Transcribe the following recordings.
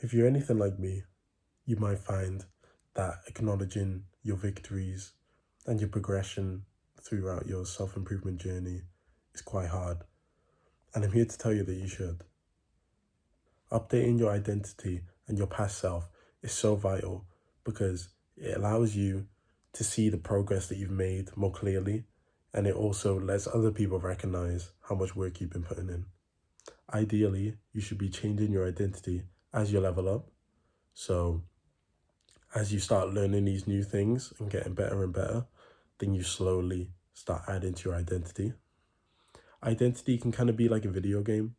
If you're anything like me, you might find that acknowledging your victories and your progression throughout your self-improvement journey is quite hard. And I'm here to tell you that you should. Updating your identity and your past self is so vital because it allows you to see the progress that you've made more clearly, and it also lets other people recognize how much work you've been putting in. Ideally, you should be changing your identity as you level up. So as you start learning these new things and getting better and better, then you slowly start adding to your identity. Identity can kind of be like a video game.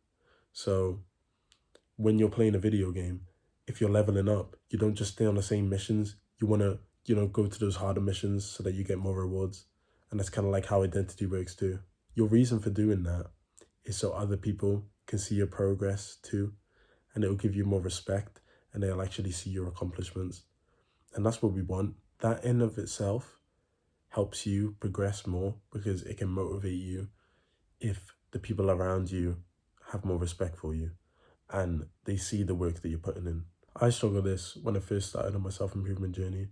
So when you're playing a video game, if you're leveling up, you don't just stay on the same missions. You want to, go to those harder missions so that you get more rewards. And that's kind of like how identity works too. Your reason for doing that is so other people can see your progress too, and it will give you more respect, and they'll actually see your accomplishments. And that's what we want. That in of itself helps you progress more because it can motivate you if the people around you have more respect for you and they see the work that you're putting in. I struggled this when I first started on my self-improvement journey.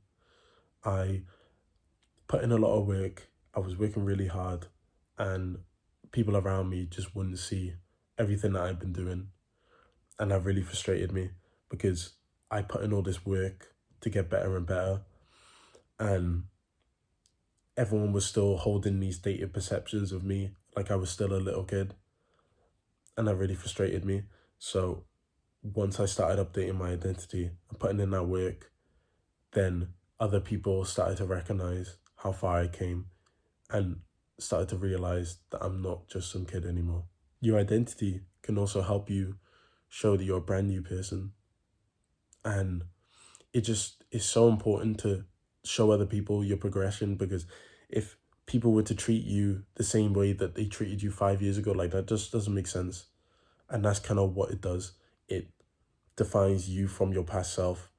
I put in a lot of work. I was working really hard, and people around me just wouldn't see everything that I've been doing. And that really frustrated me because I put in all this work to get better and better, and everyone was still holding these dated perceptions of me like I was still a little kid, and that really frustrated me. So once I started updating my identity and putting in that work, then other people started to recognize how far I came and started to realize that I'm not just some kid anymore. Your identity can also help you show that you're a brand new person, and it just is so important to show other people your progression, because if people were to treat you the same way that they treated you 5 years ago, like, that just doesn't make sense. And that's kind of what it does. It defines you from your past self,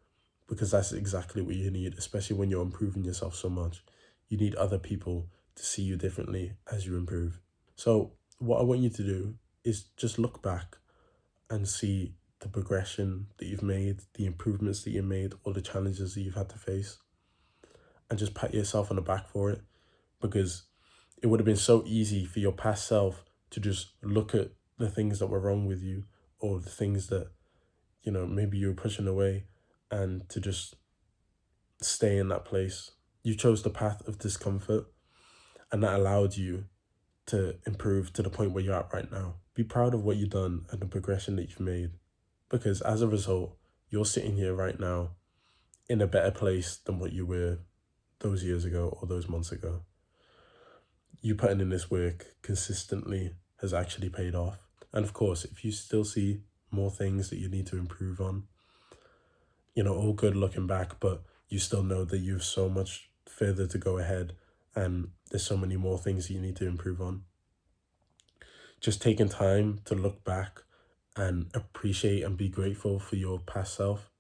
because that's exactly what you need, especially when you're improving yourself so much. You need other people to see you differently as you improve. So what I want you to do is just look back and see the progression that you've made, the improvements that you made, all the challenges that you've had to face, and just pat yourself on the back for it, because it would have been so easy for your past self to just look at the things that were wrong with you, or the things that, maybe you were pushing away, and to just stay in that place. You chose the path of discomfort, and that allowed you to improve to the point where you're at right now. Be proud of what you've done and the progression that you've made, because as a result, you're sitting here right now in a better place than what you were those years ago or those months ago. You putting in this work consistently has actually paid off. And of course, if you still see more things that you need to improve on, all good looking back, but you still know that you have so much further to go ahead, and there's so many more things you need to improve on. Just taking time to look back and appreciate and be grateful for your past self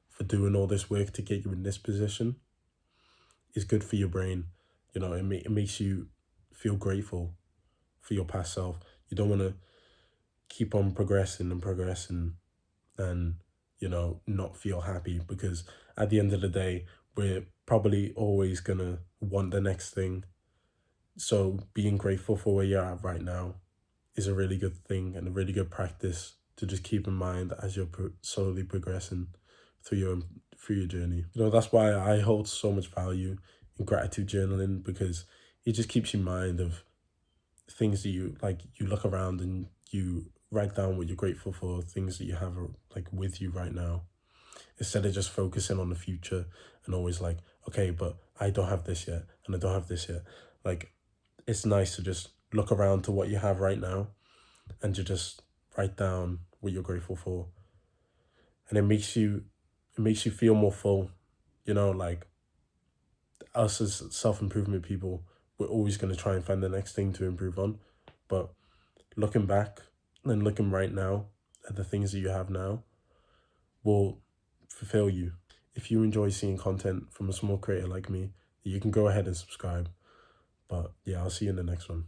for doing all this work to get you in this position is good for your brain. It makes you feel grateful for your past self. You don't want to keep on progressing and progressing and, not feel happy, because at the end of the day, we're probably always going to want the next thing. So being grateful for where you're at right now is a really good thing and a really good practice to just keep in mind as you're slowly progressing through your journey. That's why I hold so much value in gratitude journaling, because it just keeps you in mind of things that you like. You look around and you write down what you're grateful for, things that you have like with you right now, instead of just focusing on the future and always like, okay, but I don't have this yet and I don't have this yet. Like, it's nice to just look around to what you have right now and to just write down what you're grateful for. And it makes you feel more full. Like, us as self-improvement people, we're always going to try and find the next thing to improve on. But looking back and looking right now at the things that you have now will fulfill you. If you enjoy seeing content from a small creator like me, you can go ahead and subscribe. But yeah, I'll see you in the next one.